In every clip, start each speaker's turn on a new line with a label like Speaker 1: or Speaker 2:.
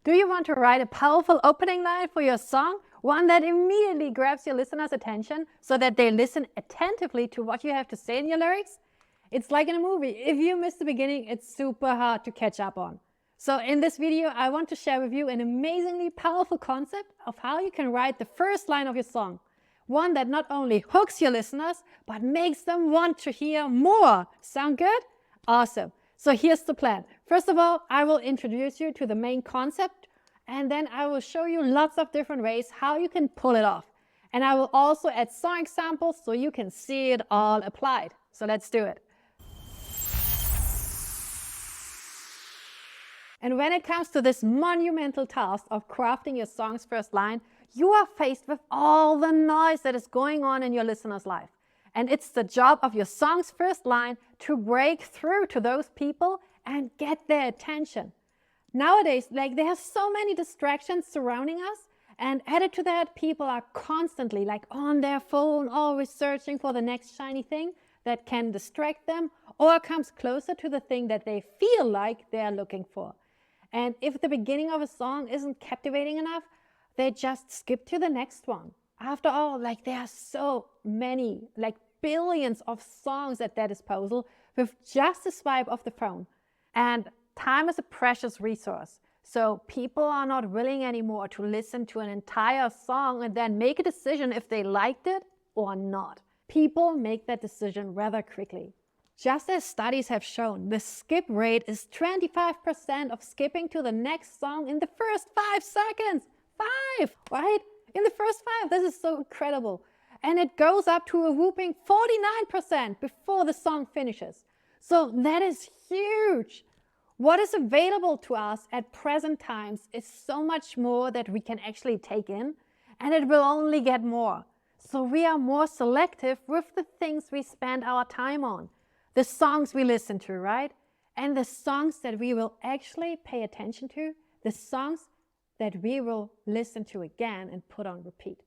Speaker 1: Do you want to write a powerful opening line for your song? One that immediately grabs your listeners' attention so that they listen attentively to what you have to say in your lyrics? It's like in a movie. If you miss the beginning, it's super hard to catch up on. So in this video, I want to share with you an amazingly powerful concept of how you can write the first line of your song. One that not only hooks your listeners, but makes them want to hear more. Sound good? Awesome. So here's the plan. First of all, I will introduce you to the main concept, and then I will show you lots of different ways how you can pull it off. And I will also add song examples so you can see it all applied. So let's do it. And when it comes to this monumental task of crafting your song's first line, you are faced with all the noise that is going on in your listener's life. And it's the job of your song's first line to break through to those people and get their attention. Nowadays, there are so many distractions surrounding us, and added to that, people are constantly on their phone, always searching for the next shiny thing that can distract them or comes closer to the thing that they feel like they are looking for. And if the beginning of a song isn't captivating enough, they just skip to the next one. After all, there are so many, billions of songs at their disposal with just a swipe of the phone. And time is a precious resource. So people are not willing anymore to listen to an entire song and then make a decision if they liked it or not. People make that decision rather quickly. Just as studies have shown, the skip rate is 25% of skipping to the next song in the first 5 seconds. 5, right? In the first 5, this is so incredible. And it goes up to a whooping 49% before the song finishes. So that is huge. What is available to us at present times is so much more that we can actually take in, and it will only get more. So we are more selective with the things we spend our time on. The songs we listen to, right? And the songs that we will actually pay attention to, the songs that we will listen to again and put on repeat.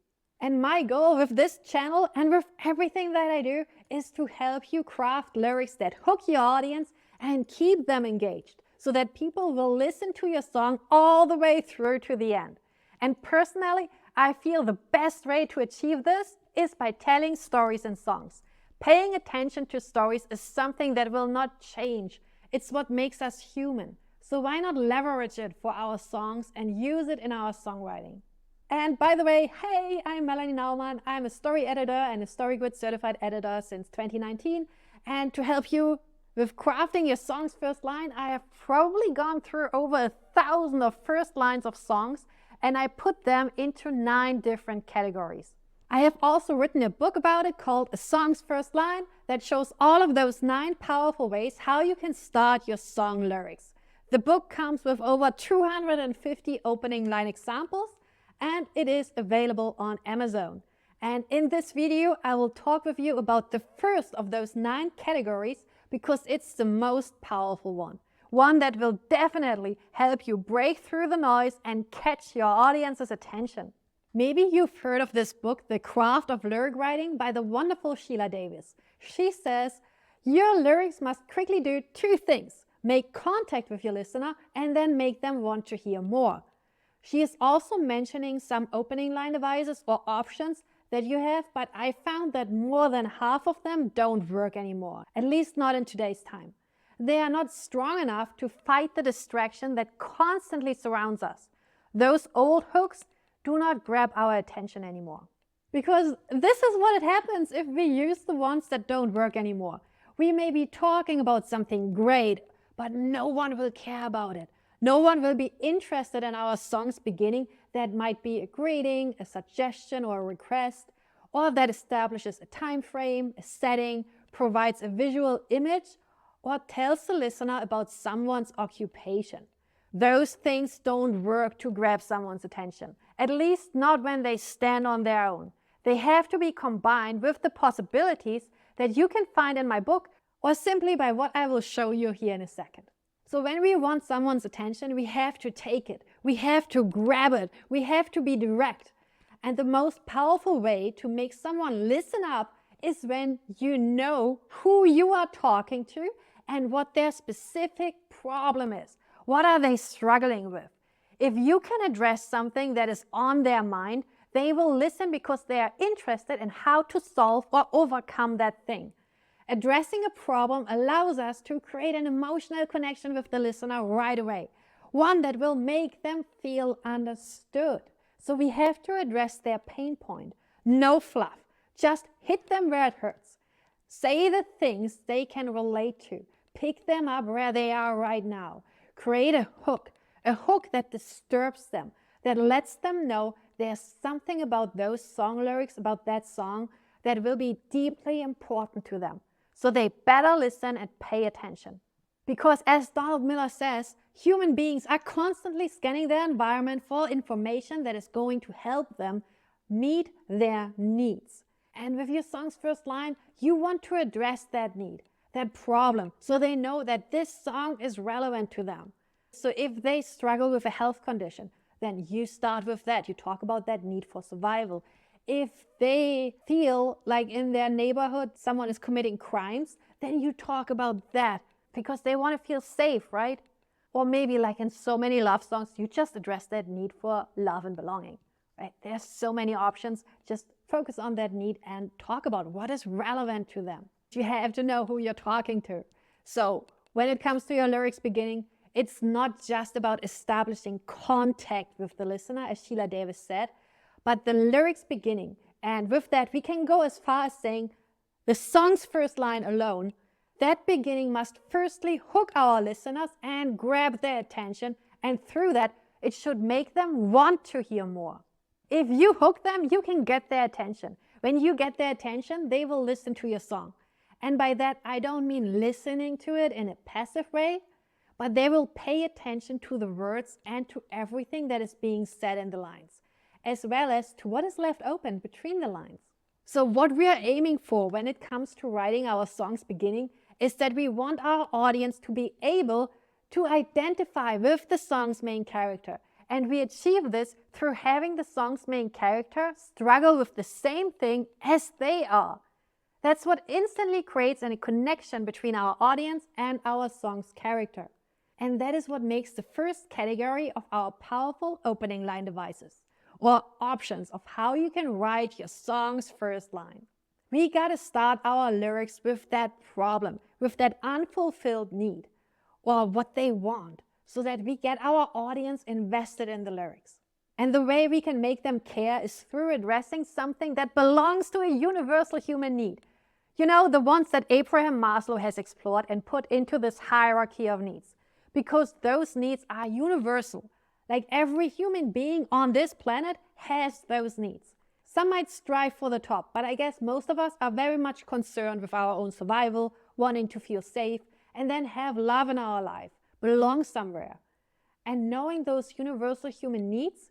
Speaker 1: And my goal with this channel and with everything that I do is to help you craft lyrics that hook your audience and keep them engaged so that people will listen to your song all the way through to the end. And personally, I feel the best way to achieve this is by telling stories in songs. Paying attention to stories is something that will not change. It's what makes us human. So why not leverage it for our songs and use it in our songwriting? And by the way, hey, I'm Melanie Naumann. I'm a story editor and a StoryGrid certified editor since 2019. And to help you with crafting your song's first line, I have probably gone through over 1,000 of first lines of songs, and I put them into 9 different categories. I have also written a book about it called A Song's First Line that shows all of those 9 powerful ways how you can start your song lyrics. The book comes with over 250 opening line examples, and it is available on Amazon. And in this video, I will talk with you about the first of those 9 categories because it's the most powerful one. One that will definitely help you break through the noise and catch your audience's attention. Maybe you've heard of this book, The Craft of Lyric Writing by the wonderful Sheila Davis. She says, your lyrics must quickly do 2 things. Make contact with your listener and then make them want to hear more. She is also mentioning some opening line devices or options that you have, but I found that more than half of them don't work anymore, at least not in today's time. They are not strong enough to fight the distraction that constantly surrounds us. Those old hooks do not grab our attention anymore. Because this is what happens if we use the ones that don't work anymore. We may be talking about something great, but no one will care about it. No one will be interested in our song's beginning that might be a greeting, a suggestion or a request, or that establishes a time frame, a setting, provides a visual image, or tells the listener about someone's occupation. Those things don't work to grab someone's attention, at least not when they stand on their own. They have to be combined with the possibilities that you can find in my book or simply by what I will show you here in a second. So when we want someone's attention, we have to take it. We have to grab it. We have to be direct. And the most powerful way to make someone listen up is when you know who you are talking to and what their specific problem is. What are they struggling with? If you can address something that is on their mind, they will listen because they are interested in how to solve or overcome that thing. Addressing a problem allows us to create an emotional connection with the listener right away, one that will make them feel understood. So we have to address their pain point. No fluff. Just hit them where it hurts. Say the things they can relate to. Pick them up where they are right now. Create a hook that disturbs them, that lets them know there's something about those song lyrics, about that song, that will be deeply important to them. So they better listen and pay attention. Because as Donald Miller says, human beings are constantly scanning their environment for information that is going to help them meet their needs. And with your song's first line, you want to address that need, that problem, so they know that this song is relevant to them. So if they struggle with a health condition, then you start with that. You talk about that need for survival. If they feel like in their neighborhood someone is committing crimes, then you talk about that because they want to feel safe, right? Or maybe like in so many love songs, you just address that need for love and belonging, right? There's so many options. Just focus on that need and talk about what is relevant to them. You have to know who you're talking to. So when it comes to your lyrics beginning, it's not just about establishing contact with the listener, as Sheila Davis said, but the lyrics beginning. And with that, we can go as far as saying the song's first line alone, that beginning must firstly hook our listeners and grab their attention. And through that, it should make them want to hear more. If you hook them, you can get their attention. When you get their attention, they will listen to your song. And by that, I don't mean listening to it in a passive way, but they will pay attention to the words and to everything that is being said in the lines, as well as to what is left open between the lines. So what we are aiming for when it comes to writing our song's beginning is that we want our audience to be able to identify with the song's main character. And we achieve this through having the song's main character struggle with the same thing as they are. That's what instantly creates a connection between our audience and our song's character. And that is what makes the first category of our powerful opening line devices, or options of how you can write your song's first line. We gotta start our lyrics with that problem, with that unfulfilled need, or what they want, so that we get our audience invested in the lyrics. And the way we can make them care is through addressing something that belongs to a universal human need. You know, the ones that Abraham Maslow has explored and put into this hierarchy of needs. Because those needs are universal. Like every human being on this planet has those needs. Some might strive for the top, but I guess most of us are very much concerned with our own survival, wanting to feel safe, and then have love in our life, belong somewhere. And knowing those universal human needs,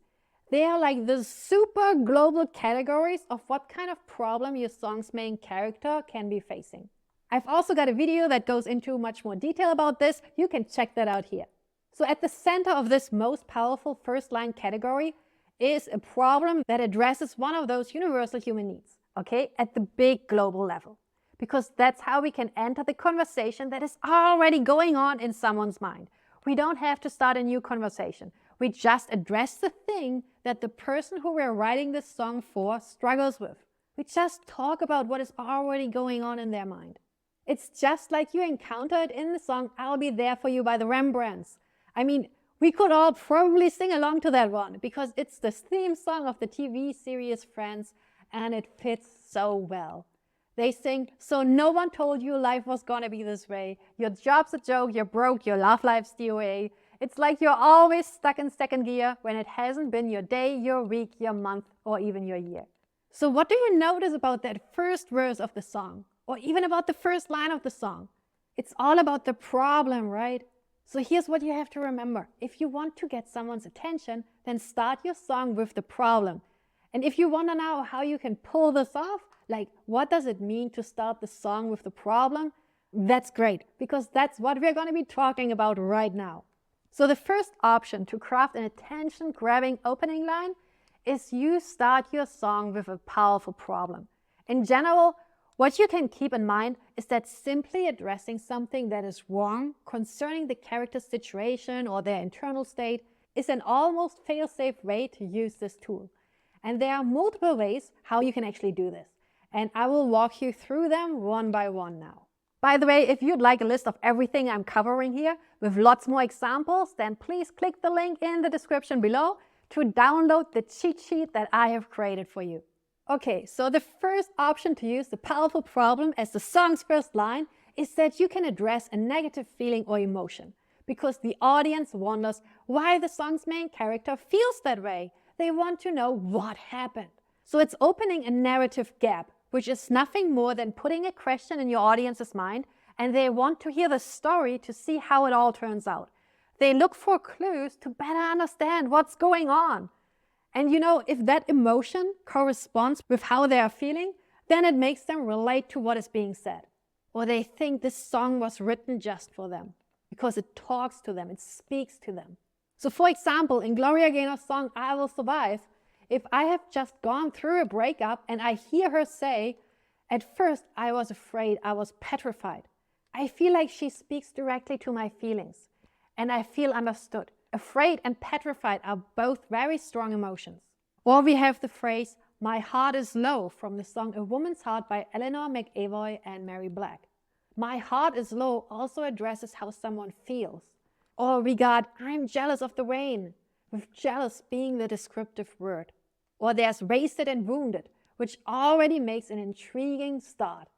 Speaker 1: they are like the super global categories of what kind of problem your song's main character can be facing. I've also got a video that goes into much more detail about this. You can check that out here. So at the center of this most powerful first line category is a problem that addresses one of those universal human needs, okay, at the big global level. Because that's how we can enter the conversation that is already going on in someone's mind. We don't have to start a new conversation. We just address the thing that the person who we're writing this song for struggles with. We just talk about what is already going on in their mind. It's just like you encountered in the song I'll Be There For You by the Rembrandts. I mean, we could all probably sing along to that one because it's the theme song of the TV series Friends and it fits so well. They sing, so no one told you life was gonna be this way. Your job's a joke, you're broke, your love life's DOA. It's like you're always stuck in second gear when it hasn't been your day, your week, your month, or even your year. So what do you notice about that first verse of the song? Or even about the first line of the song? It's all about the problem, right? So here's what you have to remember. If you want to get someone's attention, then start your song with the problem. And if you want to know how you can pull this off, like what does it mean to start the song with the problem? That's great, because that's what we're going to be talking about right now. So the first option to craft an attention-grabbing opening line is you start your song with a powerful problem. In general, what you can keep in mind is that simply addressing something that is wrong concerning the character's situation or their internal state is an almost fail-safe way to use this tool. And there are multiple ways how you can actually do this. And I will walk you through them one by one now. By the way, if you'd like a list of everything I'm covering here with lots more examples, then please click the link in the description below to download the cheat sheet that I have created for you. Okay, so the first option to use the powerful problem as the song's first line is that you can address a negative feeling or emotion, because the audience wonders why the song's main character feels that way. They want to know what happened. So it's opening a narrative gap, which is nothing more than putting a question in your audience's mind, and they want to hear the story to see how it all turns out. They look for clues to better understand what's going on. And if that emotion corresponds with how they are feeling, then it makes them relate to what is being said. Or they think this song was written just for them, because it talks to them, it speaks to them. So for example, in Gloria Gaynor's song, I Will Survive, if I have just gone through a breakup and I hear her say, at first I was afraid, I was petrified. I feel like she speaks directly to my feelings, and I feel understood. Afraid and petrified are both very strong emotions. Or we have the phrase, my heart is low, from the song A Woman's Heart by Eleanor McAvoy and Mary Black. My heart is low also addresses how someone feels. Or we got, I'm jealous of the rain, with jealous being the descriptive word. Or there's wasted and wounded, which already makes an intriguing start.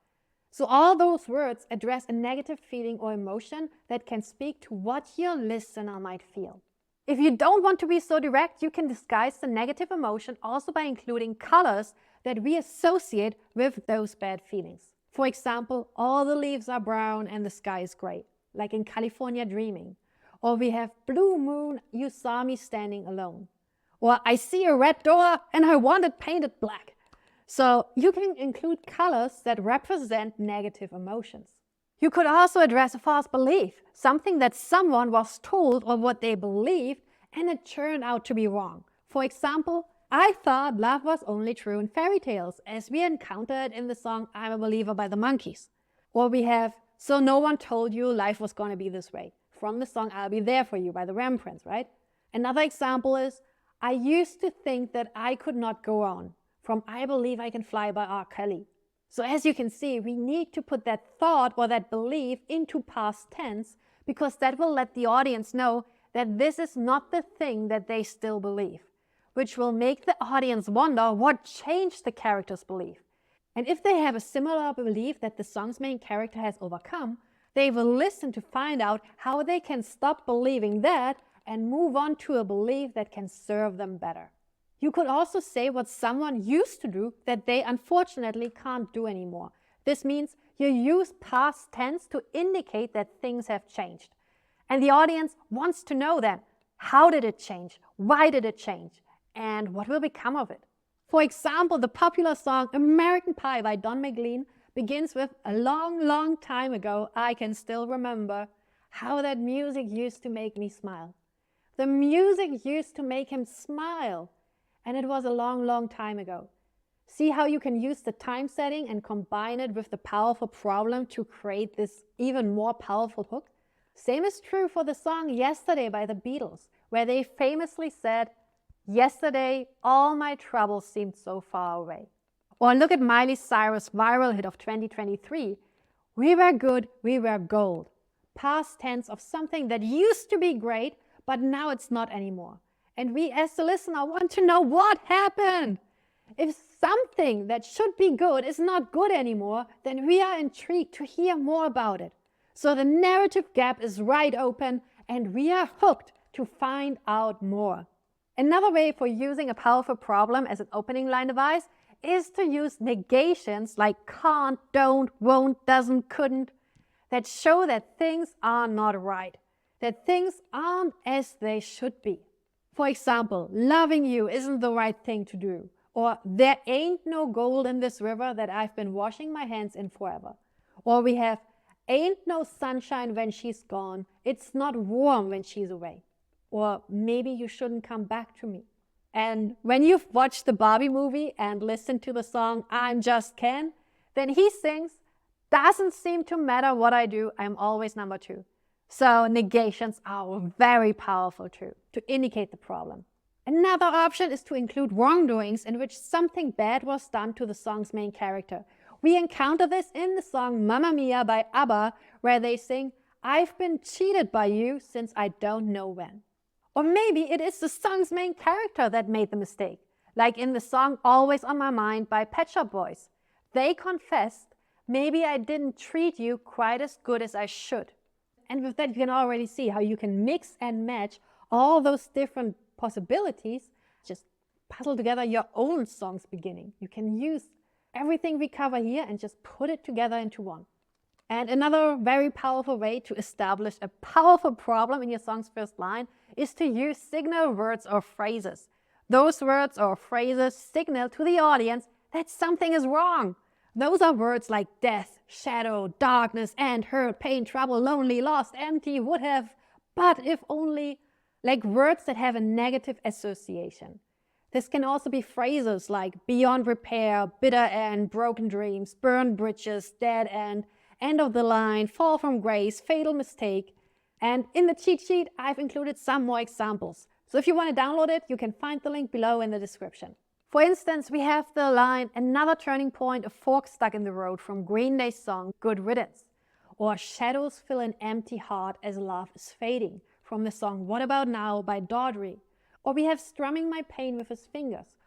Speaker 1: So all those words address a negative feeling or emotion that can speak to what your listener might feel. If you don't want to be so direct, you can disguise the negative emotion also by including colors that we associate with those bad feelings. For example, all the leaves are brown and the sky is gray, like in California Dreaming. Or we have blue moon, you saw me standing alone. Or I see a red door and I want it painted black. So you can include colors that represent negative emotions. You could also address a false belief, something that someone was told or what they believed and it turned out to be wrong. For example, I thought love was only true in fairy tales, as we encountered in the song I'm a Believer by the Monkees. Or we have, so no one told you life was going to be this way, from the song I'll Be There For You by the Rembrandts, right? Another example is, I used to think that I could not go on, from I Believe I Can Fly by R. Kelly. So as you can see, we need to put that thought or that belief into past tense, because that will let the audience know that this is not the thing that they still believe, which will make the audience wonder what changed the character's belief. And if they have a similar belief that the song's main character has overcome, they will listen to find out how they can stop believing that and move on to a belief that can serve them better. You could also say what someone used to do that they unfortunately can't do anymore. This means you use past tense to indicate that things have changed. And the audience wants to know then, how did it change? Why did it change? And what will become of it? For example, the popular song American Pie by Don McLean begins with, a long, long time ago, I can still remember how that music used to make me smile. The music used to make him smile. And it was a long, long time ago. See how you can use the time setting and combine it with the powerful problem to create this even more powerful hook? Same is true for the song Yesterday by the Beatles, where they famously said, yesterday, all my troubles seemed so far away. Or look at Miley Cyrus' viral hit of 2023, we were good, we were gold. Past tense of something that used to be great, but now it's not anymore. And we as the listener want to know what happened. If something that should be good is not good anymore, then we are intrigued to hear more about it. So the narrative gap is wide open and we are hooked to find out more. Another way for using a powerful problem as an opening line device is to use negations like can't, don't, won't, doesn't, couldn't, that show that things are not right, that things aren't as they should be. For example, loving you isn't the right thing to do. Or there ain't no gold in this river that I've been washing my hands in forever. Or we have, ain't no sunshine when she's gone. It's not warm when she's away. Or maybe you shouldn't come back to me. And when you've watched the Barbie movie and listened to the song I'm Just Ken, then he sings, doesn't seem to matter what I do, I'm always number two. So negations are very powerful too, to indicate the problem. Another option is to include wrongdoings in which something bad was done to the song's main character. We encounter this in the song Mamma Mia by ABBA, where they sing, "I've been cheated by you since I don't know when." Or maybe it is the song's main character that made the mistake, like in the song Always on My Mind by Pet Shop Boys. They confessed, "Maybe I didn't treat you quite as good as I should." And with that, you can already see how you can mix and match all those different possibilities, just puzzle together your own song's beginning. You can use everything we cover here and just put it together into one. And another very powerful way to establish a powerful problem in your song's first line is to use signal words or phrases. Those words or phrases signal to the audience that something is wrong. Those are words like death, shadow, darkness, and hurt, pain, trouble, lonely, lost, empty, would have, but if only, like words that have a negative association. This can also be phrases like beyond repair, bitter end, broken dreams, burned bridges, dead end of the line, fall from grace, fatal mistake. And in the cheat sheet, I've included some more examples. So if you want to download it, you can find the link below in the description. For instance, we have the line, "Another turning point, a fork stuck in the road" from Green Day's song Good Riddance. Or "Shadows fill an empty heart as love is fading" from the song What About Now by Daughtry. Or we have "Strumming my pain with his fingers."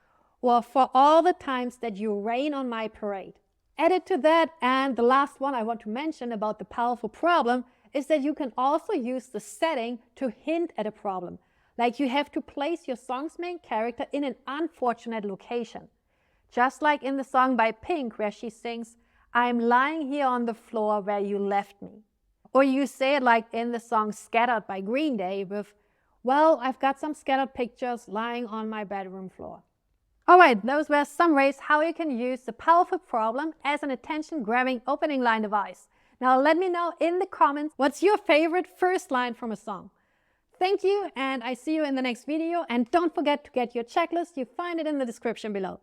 Speaker 1: Or "For all the times that you rain on my parade." Added to that, and the last one I want to mention about the powerful problem, is that you can also use the setting to hint at a problem. Like you have to place your song's main character in an unfortunate location. Just like in the song by Pink where she sings, "I'm lying here on the floor where you left me." Or you say it like in the song Scattered by Green Day with, "Well, I've got some scattered pictures lying on my bedroom floor." Alright, those were some ways how you can use the powerful problem as an attention-grabbing opening line device. Now let me know in the comments what's your favorite first line from a song. Thank you, and I see you in the next video. And don't forget to get your checklist. You find it in the description below.